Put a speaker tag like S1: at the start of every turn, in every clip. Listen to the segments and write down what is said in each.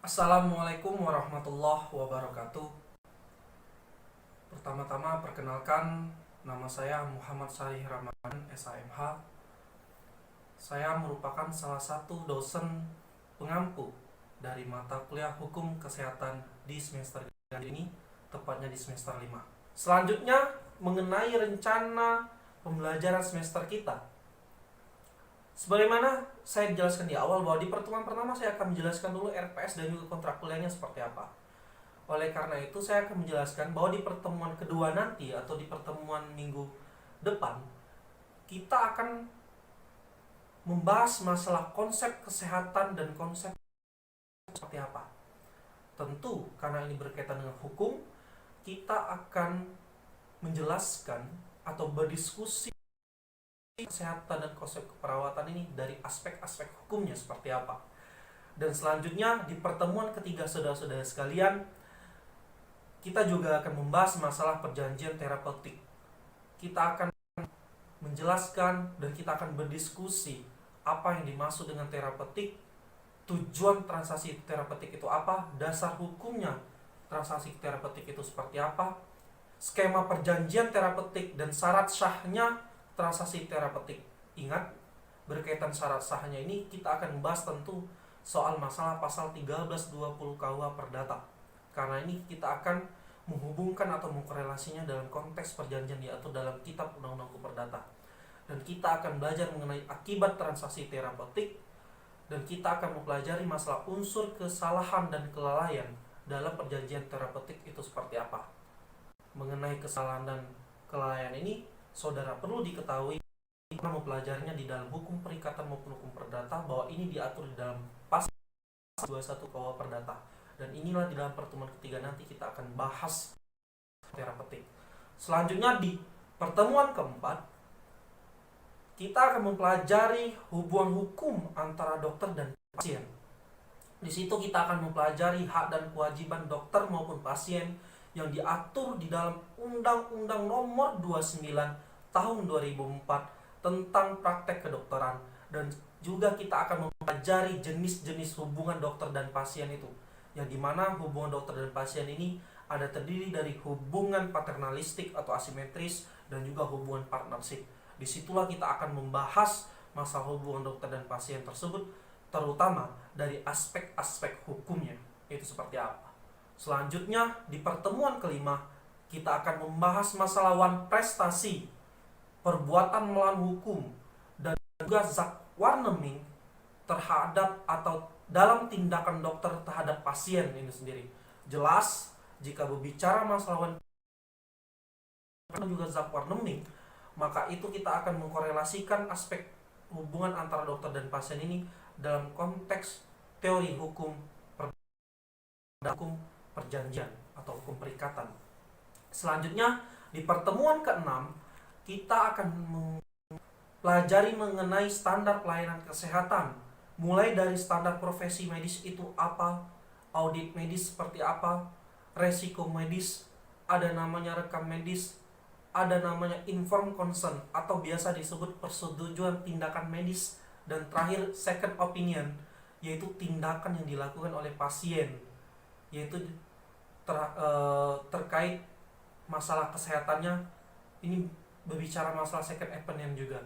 S1: Assalamualaikum warahmatullahi wabarakatuh. Pertama-tama perkenalkan, nama saya Muhammad Syarih Ramadan, SHMH. Saya merupakan salah satu dosen pengampu dari mata kuliah Hukum Kesehatan di semester ini, tepatnya di semester 5. Selanjutnya, mengenai rencana pembelajaran semester kita. Sebagaimana saya jelaskan di awal bahwa di pertemuan pertama saya akan menjelaskan dulu RPS dan juga kontrak kuliahnya seperti apa. Oleh karena itu saya akan menjelaskan bahwa di pertemuan kedua nanti atau di pertemuan minggu depan kita akan membahas masalah konsep kesehatan dan konsep seperti apa. Tentu karena ini berkaitan dengan hukum, kita akan menjelaskan atau berdiskusi kesehatan dan konsep keperawatan ini dari aspek-aspek hukumnya seperti apa. Dan selanjutnya di pertemuan ketiga saudara-saudara sekalian, kita juga akan membahas masalah perjanjian terapeutik. Kita akan menjelaskan dan kita akan berdiskusi apa yang dimaksud dengan terapeutik, tujuan transaksi terapeutik itu apa, dasar hukumnya transaksi terapeutik itu seperti apa, skema perjanjian terapeutik dan syarat sahnya transaksi terapeutik. Ingat, berkaitan syarat sahnya ini kita akan membahas tentu soal masalah pasal 1320 KUH Perdata. Karena ini kita akan menghubungkan atau mengkorelasinya dalam konteks perjanjian diatur dalam kitab Undang-Undang Hukum Perdata. Dan kita akan belajar mengenai akibat transaksi terapeutik, dan kita akan mempelajari masalah unsur kesalahan dan kelalaian dalam perjanjian terapeutik itu seperti apa. Mengenai kesalahan dan kelalaian ini, saudara perlu diketahui kita mempelajarinya di dalam hukum perikatan maupun hukum perdata bahwa ini diatur di dalam pasal 21 KUH Perdata. Dan inilah di dalam pertemuan ketiga nanti kita akan bahas terapeutik. Selanjutnya di pertemuan keempat kita akan mempelajari hubungan hukum antara dokter dan pasien. Di situ kita akan mempelajari hak dan kewajiban dokter maupun pasien yang diatur di dalam Undang-Undang Nomor 29 Tahun 2004 tentang praktek kedokteran, dan juga kita akan mempelajari jenis-jenis hubungan dokter dan pasien itu, yang dimana hubungan dokter dan pasien ini ada terdiri dari hubungan paternalistik atau asimetris dan juga hubungan partnership. Disitulah kita akan membahas masalah hubungan dokter dan pasien tersebut, terutama dari aspek-aspek hukumnya itu seperti apa. Selanjutnya di pertemuan kelima kita akan membahas masalah wan prestasi, perbuatan melawan hukum, dan juga zakwarneming terhadap atau dalam tindakan dokter terhadap pasien ini sendiri. Jelas jika berbicara masalah wan dan juga zakwarneming, maka itu kita akan mengkorelasikan aspek hubungan antara dokter dan pasien ini dalam konteks teori hukum perjanjian atau hukum perikatan. Selanjutnya di pertemuan keenam kita akan mempelajari mengenai standar pelayanan kesehatan, mulai dari standar profesi medis itu apa, audit medis seperti apa, resiko medis, ada namanya rekam medis, ada namanya informed consent atau biasa disebut persetujuan tindakan medis, dan terakhir second opinion, yaitu tindakan yang dilakukan oleh pasien, yaitu terkait masalah kesehatannya. Ini berbicara masalah second opinion juga.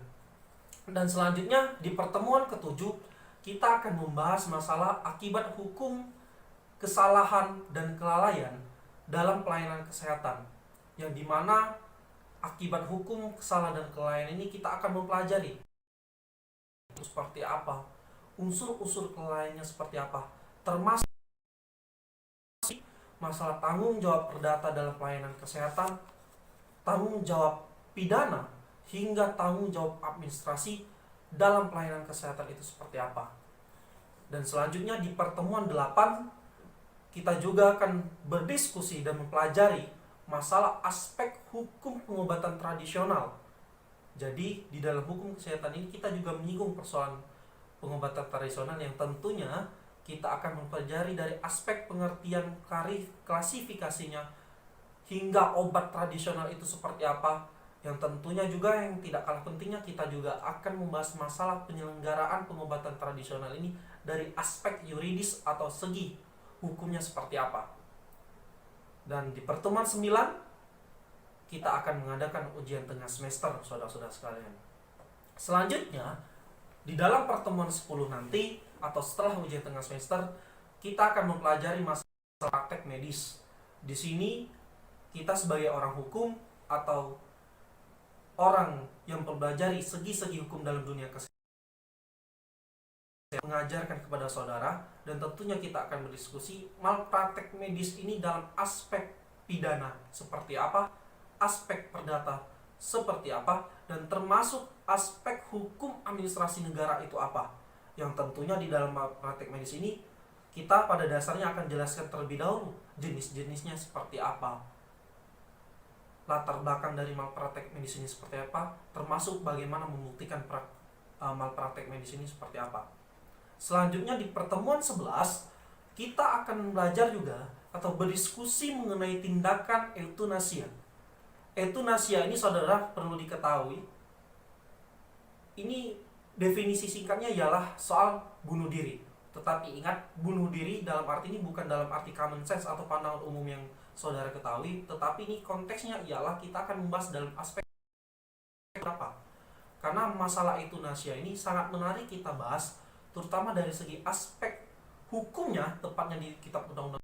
S1: Dan selanjutnya di pertemuan ketujuh kita akan membahas masalah akibat hukum kesalahan dan kelalaian dalam pelayanan kesehatan, yang dimana akibat hukum kesalahan dan kelalaian ini kita akan mempelajari itu seperti apa, unsur-unsur kelalaiannya seperti apa, termasuk masalah tanggung jawab perdata dalam pelayanan kesehatan, tanggung jawab pidana, hingga tanggung jawab administrasi dalam pelayanan kesehatan itu seperti apa. Dan selanjutnya di pertemuan 8 kita juga akan berdiskusi dan mempelajari masalah aspek hukum pengobatan tradisional. Jadi di dalam hukum kesehatan ini kita juga menyinggung persoalan pengobatan tradisional yang tentunya kita akan mempelajari dari aspek pengertian klasifikasinya hingga obat tradisional itu seperti apa. Yang tentunya juga yang tidak kalah pentingnya kita juga akan membahas masalah penyelenggaraan pengobatan tradisional ini dari aspek yuridis atau segi hukumnya seperti apa. Dan di pertemuan 9 kita akan mengadakan ujian tengah semester, saudara-saudara sekalian. Selanjutnya, di dalam pertemuan 10 nanti atau setelah ujian tengah semester, kita akan mempelajari masalah praktek medis. Di sini kita sebagai orang hukum atau orang yang mempelajari segi-segi hukum dalam dunia kesehatan mengajarkan kepada saudara, dan tentunya kita akan berdiskusi malpraktek medis ini dalam aspek pidana seperti apa, aspek perdata seperti apa, dan termasuk aspek hukum administrasi negara itu apa. Yang tentunya di dalam malpraktek medis ini kita pada dasarnya akan jelaskan terlebih dahulu jenis-jenisnya seperti apa, latar belakang dari malpraktek medis ini seperti apa, termasuk bagaimana membuktikan malpraktek medis ini seperti apa. Selanjutnya di pertemuan 11 kita akan belajar juga atau berdiskusi mengenai tindakan euthanasia. Euthanasia ini saudara perlu diketahui, ini definisi singkatnya ialah soal bunuh diri. Tetapi ingat, bunuh diri dalam arti ini bukan dalam arti common sense atau pandangan umum yang saudara ketahui, tetapi ini konteksnya ialah kita akan membahas dalam aspek apa. Karena masalah euthanasia ini sangat menarik kita bahas, terutama dari segi aspek hukumnya, tepatnya di kitab undang-undang,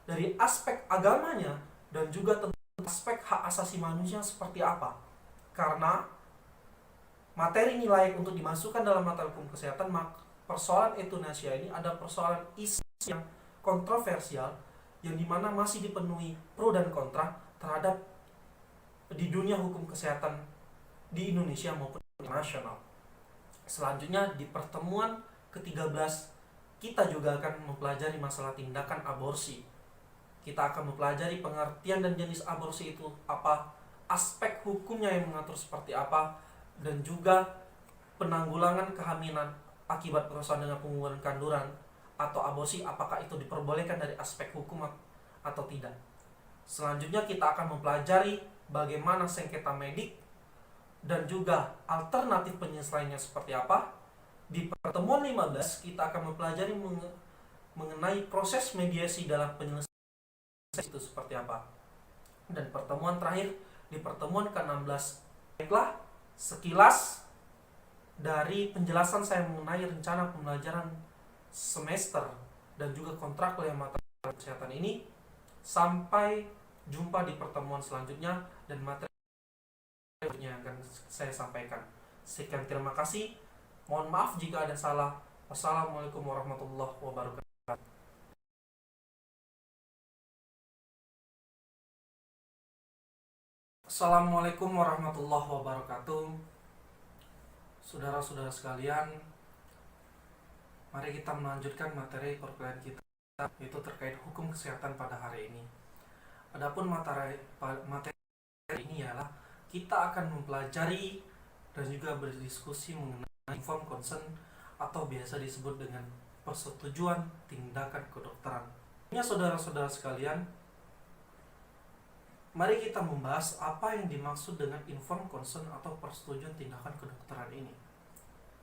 S1: dari aspek agamanya, dan juga tentang aspek hak asasi manusia seperti apa. Karena materi ini layak untuk dimasukkan dalam mata hukum kesehatan, maka persoalan euthanasia ini ada persoalan isu yang kontroversial, yang dimana masih dipenuhi pro dan kontra terhadap di dunia hukum kesehatan di Indonesia maupun internasional. Selanjutnya di pertemuan ke-13 kita juga akan mempelajari masalah tindakan aborsi. Kita akan mempelajari pengertian dan jenis aborsi itu apa, aspek hukumnya yang mengatur seperti apa, dan juga penanggulangan kehamilan akibat perusahaan dengan pengguguran kandungan atau aborsi, apakah itu diperbolehkan dari aspek hukum atau tidak. Selanjutnya kita akan mempelajari bagaimana sengketa medik dan juga alternatif penyelesaiannya seperti apa. Di pertemuan 15 kita akan mempelajari mengenai proses mediasi dalam penyelesaian itu seperti apa. Dan pertemuan terakhir di pertemuan ke-16, baiklah sekilas dari penjelasan saya mengenai rencana pembelajaran semester dan juga kontrak kuliah mata kesehatan ini. Sampai jumpa di pertemuan selanjutnya dan materi yang akan saya sampaikan. Sekian, terima kasih. Mohon maaf jika ada salah. Wassalamualaikum warahmatullahi wabarakatuh. Assalamualaikum warahmatullahi wabarakatuh. Saudara-saudara sekalian, mari kita melanjutkan materi perkuliahan kita, yaitu terkait hukum kesehatan pada hari ini. Adapun materi ini ialah kita akan mempelajari dan juga berdiskusi mengenai informed consent atau biasa disebut dengan persetujuan tindakan kedokteran. Ya, saudara-saudara sekalian, mari kita membahas apa yang dimaksud dengan informed consent atau persetujuan tindakan kedokteran ini.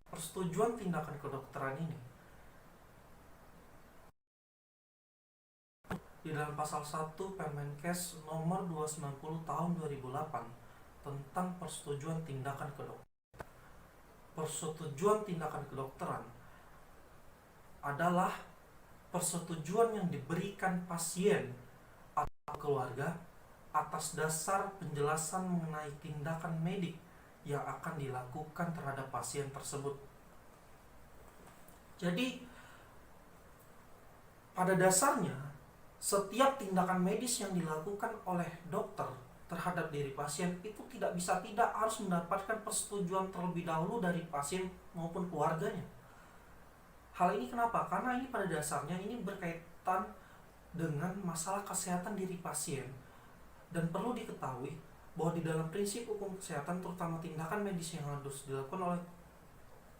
S1: Persetujuan tindakan kedokteran ini di dalam pasal 1 Permenkes nomor 290 tahun 2008 tentang persetujuan tindakan kedokteran. Persetujuan tindakan kedokteran adalah persetujuan yang diberikan pasien atau keluarga atas dasar penjelasan mengenai tindakan medik yang akan dilakukan terhadap pasien tersebut. Jadi, pada dasarnya setiap tindakan medis yang dilakukan oleh dokter terhadap diri pasien itu tidak harus mendapatkan persetujuan terlebih dahulu dari pasien maupun keluarganya. Hal ini kenapa? Karena ini pada dasarnya ini berkaitan dengan masalah kesehatan diri pasien, dan perlu diketahui bahwa di dalam prinsip hukum kesehatan, terutama tindakan medis yang harus dilakukan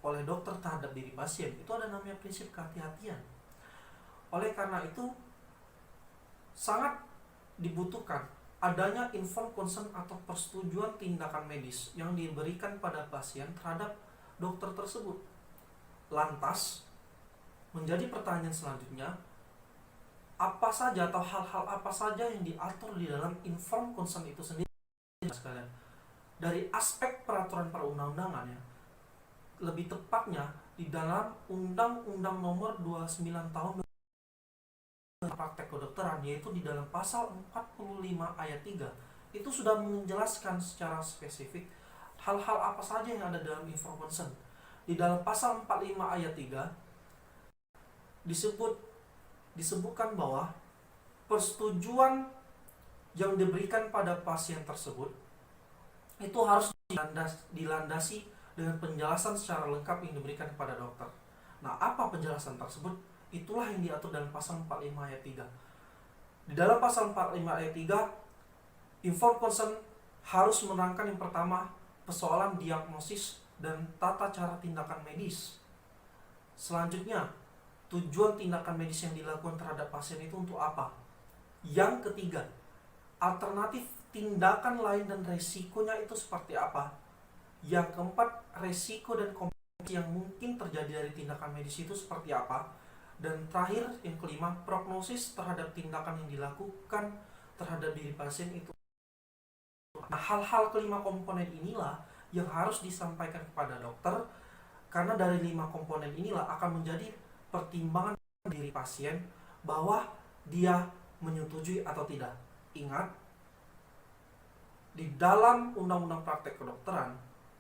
S1: oleh dokter terhadap diri pasien, itu ada namanya prinsip kehati-hatian. Oleh karena itu sangat dibutuhkan adanya informed consent atau persetujuan tindakan medis yang diberikan pada pasien terhadap dokter tersebut. Lantas, Menjadi pertanyaan selanjutnya, apa saja atau hal-hal apa saja yang diatur di dalam informed consent itu sendiri sekalian? Dari aspek peraturan perundang-undangan ya, lebih tepatnya di dalam Undang-Undang Nomor 29 Tahun Praktek Kedokteran, yaitu di dalam pasal 45 ayat 3 itu sudah menjelaskan secara spesifik hal-hal apa saja yang ada dalam informed consent. Di dalam pasal 45 ayat 3 disebutkan bahwa persetujuan yang diberikan pada pasien tersebut itu harus dilandasi dengan penjelasan secara lengkap yang diberikan kepada dokter. Nah, apa penjelasan tersebut? Itulah yang diatur dalam pasal 45 ayat 3. Di dalam pasal 45 ayat 3, informed consent harus menerangkan yang pertama, persoalan diagnosis dan tata cara tindakan medis. Selanjutnya, tujuan tindakan medis yang dilakukan terhadap pasien itu untuk apa? Yang ketiga, alternatif tindakan lain dan resikonya itu seperti apa? Yang keempat, resiko dan komplikasi yang mungkin terjadi dari tindakan medis itu seperti apa? Dan terakhir, yang kelima, prognosis terhadap tindakan yang dilakukan terhadap diri pasien itu. Nah, hal-hal kelima komponen inilah yang harus disampaikan kepada dokter, karena dari 5 komponen inilah akan menjadi pertimbangan diri pasien bahwa dia menyetujui atau tidak. Ingat, di dalam Undang-Undang Praktek Kedokteran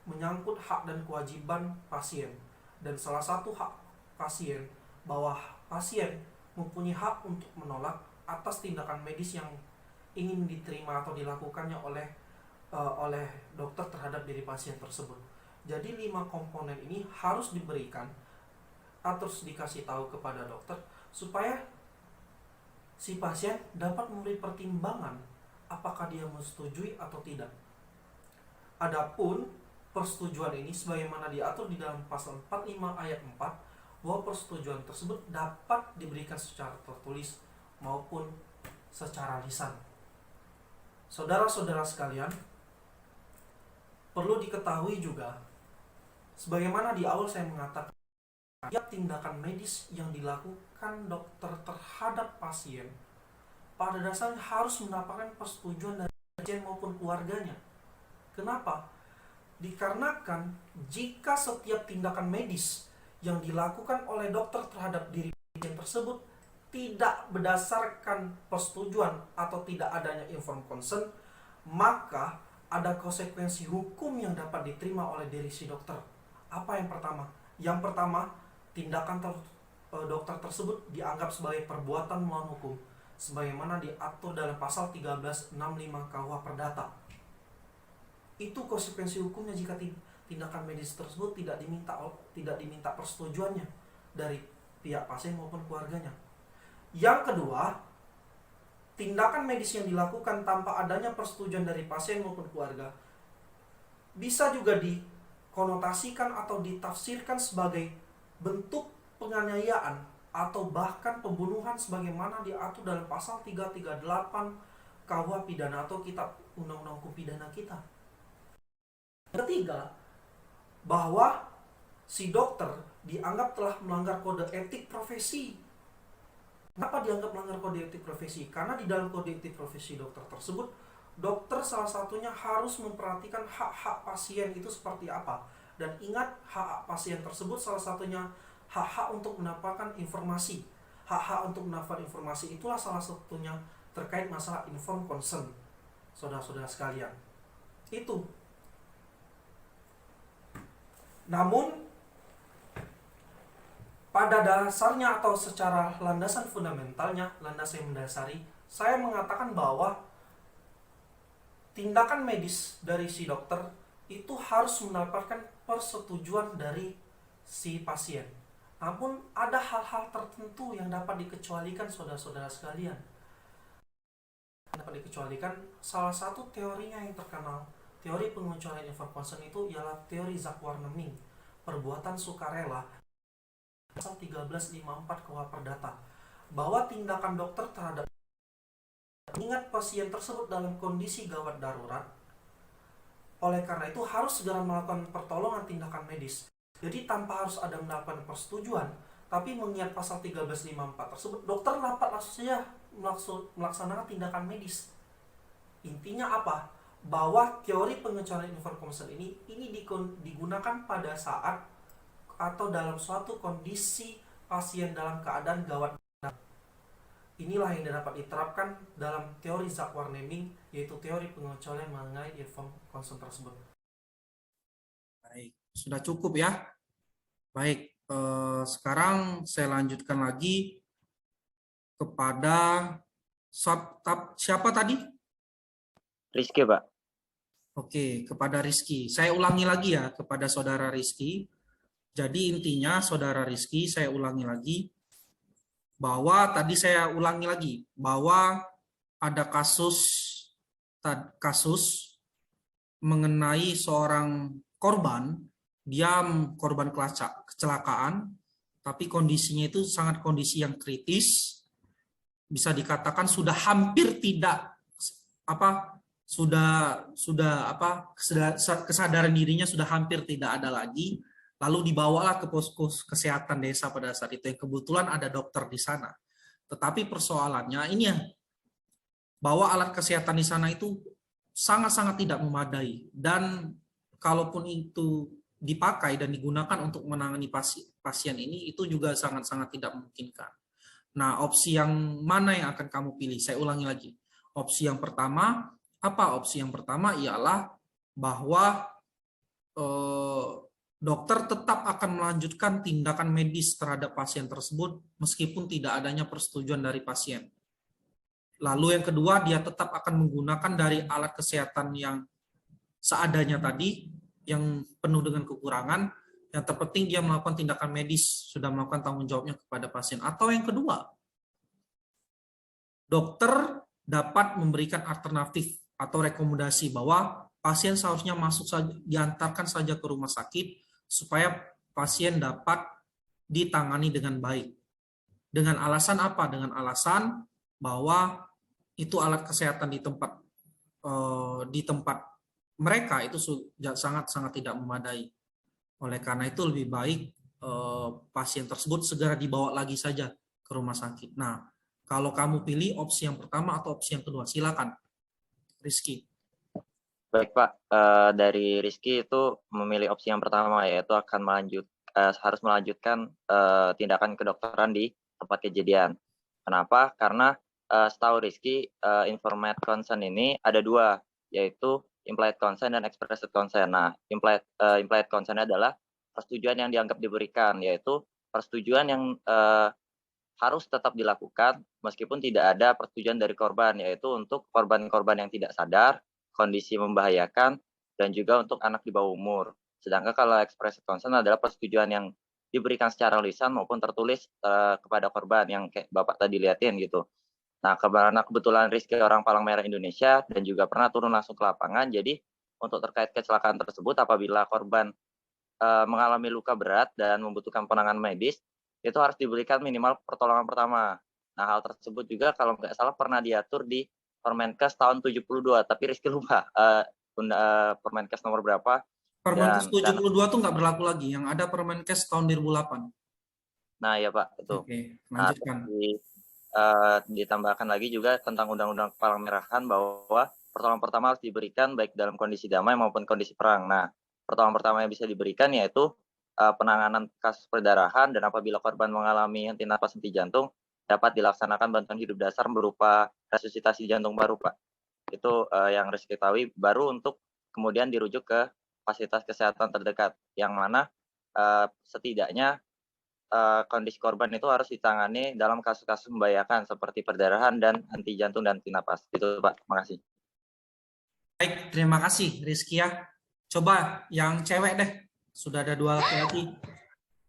S1: menyangkut hak dan kewajiban pasien, dan salah satu hak pasien bahwa pasien mempunyai hak untuk menolak atas tindakan medis yang ingin diterima atau dilakukannya oleh dokter terhadap diri pasien tersebut. Jadi 5 komponen ini harus diberikan atau dikasih tahu kepada dokter supaya si pasien dapat memberi pertimbangan apakah dia menyetujui atau tidak. Adapun persetujuan ini sebagaimana diatur di dalam pasal 45 ayat 4, bahwa persetujuan tersebut dapat diberikan secara tertulis maupun secara lisan. Saudara-saudara sekalian, perlu diketahui juga, sebagaimana di awal saya mengatakan, setiap tindakan medis yang dilakukan dokter terhadap pasien pada dasarnya harus mendapatkan persetujuan dari pasien maupun keluarganya. Kenapa? Dikarenakan jika setiap tindakan medis yang dilakukan oleh dokter terhadap diri pasien tersebut tidak berdasarkan persetujuan atau tidak adanya informed consent, maka ada konsekuensi hukum yang dapat diterima oleh diri si dokter. Apa yang pertama? Yang pertama, tindakan dokter tersebut dianggap sebagai perbuatan melawan hukum, sebagaimana diatur dalam pasal 1365 KUH Perdata. Itu konsekuensi hukumnya jika tindakan medis tersebut tidak diminta persetujuannya dari pihak pasien maupun keluarganya. Yang kedua, tindakan medis yang dilakukan tanpa adanya persetujuan dari pasien maupun keluarga bisa juga dikonotasikan atau ditafsirkan sebagai bentuk penganiayaan atau bahkan pembunuhan sebagaimana diatur dalam pasal 338 KUH Pidana atau Kitab Undang-Undang Hukum Pidana kita. Ketiga, bahwa si dokter dianggap telah melanggar kode etik profesi. Kenapa dianggap melanggar kode etik profesi? Karena di dalam kode etik profesi dokter tersebut, dokter salah satunya harus memperhatikan hak-hak pasien itu seperti apa. Dan ingat, hak-hak pasien tersebut salah satunya hak-hak untuk mendapatkan informasi. Hak-hak untuk mendapatkan informasi itulah salah satunya terkait masalah informed consent. Saudara-saudara sekalian, itu. Namun pada dasarnya atau secara landasan fundamentalnya, landasan yang mendasari, saya mengatakan bahwa tindakan medis dari si dokter itu harus mendapatkan persetujuan dari si pasien. Namun ada hal-hal tertentu yang dapat dikecualikan, saudara-saudara sekalian. Dapat dikecualikan, salah satu teorinya yang terkenal, teori pengecualian informed consent itu ialah teori Zakwarneming, perbuatan sukarela, pasal 1354 KUH Perdata, bahwa tindakan dokter terhadap mengingat pasien tersebut dalam kondisi gawat darurat, oleh karena itu harus segera melakukan pertolongan tindakan medis. Jadi tanpa harus ada mendapatkan persetujuan Tapi mengingat pasal 1354 tersebut, dokter dapat langsung saja melaksanakan tindakan medis. Intinya apa? Bahwa teori pengecualian informed consent ini digunakan pada saat atau dalam suatu kondisi pasien dalam keadaan gawat. Inilah yang dapat diterapkan dalam teori Zak-Wahrneming, yaitu teori pengecualian mengenai informed consent tersebut.
S2: Baik, sudah cukup ya. Baik, sekarang saya lanjutkan lagi kepada siapa tadi?
S3: Rizky, Pak.
S2: Oke, kepada Rizky. Saya ulangi lagi ya kepada saudara Rizky. Jadi intinya saudara Rizky, saya ulangi lagi bahwa tadi saya ulangi lagi bahwa ada kasus mengenai seorang korban, dia korban kecelakaan, tapi kondisinya itu sangat kondisi yang kritis, bisa dikatakan sudah hampir tidak kesadaran dirinya sudah hampir tidak ada lagi. Lalu dibawalah ke posko kesehatan desa pada saat itu, yang kebetulan ada dokter di sana. Tetapi persoalannya ini ya, bahwa alat kesehatan di sana itu sangat-sangat tidak memadai, dan kalaupun itu dipakai dan digunakan untuk menangani pasien ini, itu juga sangat-sangat tidak memungkinkan. Nah, opsi yang mana yang akan kamu pilih? Saya ulangi lagi. Opsi yang pertama, apa? Opsi yang pertama ialah bahwa dokter tetap akan melanjutkan tindakan medis terhadap pasien tersebut meskipun tidak adanya persetujuan dari pasien. Lalu yang kedua, dia tetap akan menggunakan dari alat kesehatan yang seadanya tadi, yang penuh dengan kekurangan. Yang terpenting dia melakukan tindakan medis, sudah melakukan tanggung jawabnya kepada pasien. Atau yang kedua, dokter dapat memberikan alternatif atau rekomendasi bahwa pasien seharusnya diantarkan saja ke rumah sakit supaya pasien dapat ditangani dengan baik. Dengan alasan apa? Dengan alasan bahwa itu alat kesehatan di tempat mereka itu sangat tidak memadai. Oleh karena itu lebih baik pasien tersebut segera dibawa lagi saja ke rumah sakit. Nah, kalau kamu pilih opsi yang pertama atau opsi yang kedua, silakan, Rizky.
S3: Baik, Pak. Dari Rizky itu memilih opsi yang pertama, yaitu akan harus melanjutkan tindakan kedokteran di tempat kejadian. Kenapa? Karena setahu Rizky, informed consent ini ada dua, yaitu implied consent dan expressed consent. Nah, implied consent adalah persetujuan yang dianggap diberikan, yaitu persetujuan yang harus tetap dilakukan meskipun tidak ada persetujuan dari korban, yaitu untuk korban-korban yang tidak sadar, kondisi membahayakan, dan juga untuk anak di bawah umur. Sedangkan kalau express consent adalah persetujuan yang diberikan secara lisan maupun tertulis kepada korban, yang kayak Bapak tadi lihatin gitu. Nah, karena kebetulan Rizky orang Palang Merah Indonesia dan juga pernah turun langsung ke lapangan, jadi untuk terkait kecelakaan tersebut, apabila korban mengalami luka berat dan membutuhkan penanganan medis, itu harus diberikan minimal pertolongan pertama. Nah, hal tersebut juga kalau nggak salah pernah diatur di Permenkes tahun 72, tapi Rizky lupa Permenkes nomor berapa.
S2: Permenkes 72 tuh nggak berlaku lagi, yang ada Permenkes tahun 2008.
S3: Nah, ya Pak, itu.
S2: Oke, lanjutkan.
S3: Ditambahkan lagi juga tentang Undang-Undang Kepala-Merahan bahwa pertolongan pertama harus diberikan baik dalam kondisi damai maupun kondisi perang. Nah, pertolongan pertama yang bisa diberikan yaitu penanganan kasus perdarahan, dan apabila korban mengalami henti napas, henti jantung, dapat dilaksanakan bantuan hidup dasar berupa resusitasi jantung baru, Pak. Itu yang harus diketahui, baru untuk kemudian dirujuk ke fasilitas kesehatan terdekat, yang mana setidaknya kondisi korban itu harus ditangani dalam kasus-kasus membahayakan seperti perdarahan dan henti jantung dan henti napas. Itu Pak, terima kasih.
S2: Baik, terima kasih Rizky ya. Coba yang cewek deh, sudah ada 2 laki-laki.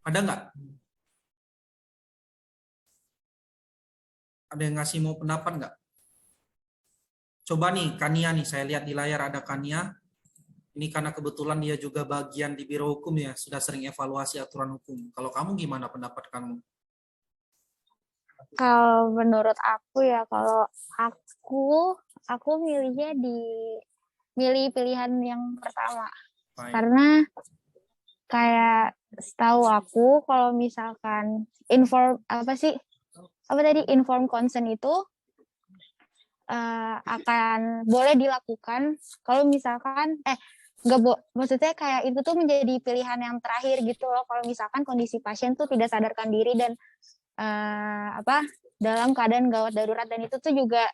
S2: Ada nggak? Ada yang ngasih mau pendapat nggak? Coba nih, Kania nih, saya lihat di layar ada Kania. Ini karena kebetulan dia juga bagian di Biro Hukum ya, sudah sering evaluasi aturan hukum. Kalau kamu gimana pendapat kamu?
S4: Kalau menurut aku ya, kalau aku milih pilihan yang pertama.
S2: Baik.
S4: Karena kayak setahu aku kalau misalkan inform consent itu akan boleh dilakukan kalau misalkan maksudnya kayak itu tuh menjadi pilihan yang terakhir gitu loh, kalau misalkan kondisi pasien tuh tidak sadarkan diri dan dalam keadaan gawat darurat, dan itu tuh juga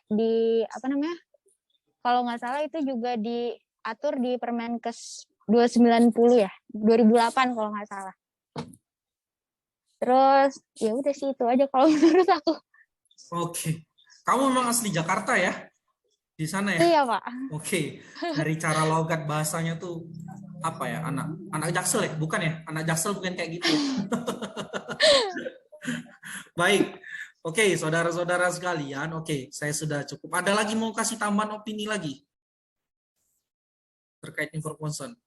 S4: kalau nggak salah itu juga diatur di Permenkes 290 ya, 2008 kalau nggak salah. Terus ya udah sih itu aja kalau menurut aku.
S2: Oke. Kamu memang asli Jakarta ya? Di sana ya?
S4: Iya, Pak.
S2: Oke. Dari cara logat bahasanya tuh apa ya? Anak Jaksel ya? Bukan ya? Anak Jaksel bukan kayak gitu. Baik. Oke, saudara-saudara sekalian. Oke, saya sudah cukup. Ada lagi mau kasih tambahan opini lagi terkait inform consent?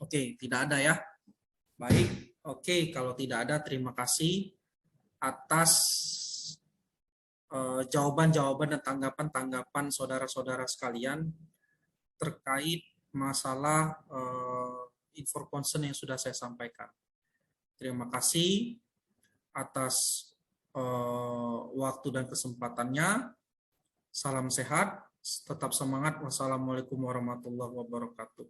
S2: Oke, tidak ada ya. Baik. Oke, kalau tidak ada, terima kasih atas jawaban-jawaban dan tanggapan-tanggapan saudara-saudara sekalian terkait masalah inform consent yang sudah saya sampaikan. Terima kasih atas waktu dan kesempatannya. Salam sehat, tetap semangat. Wassalamualaikum warahmatullahi wabarakatuh.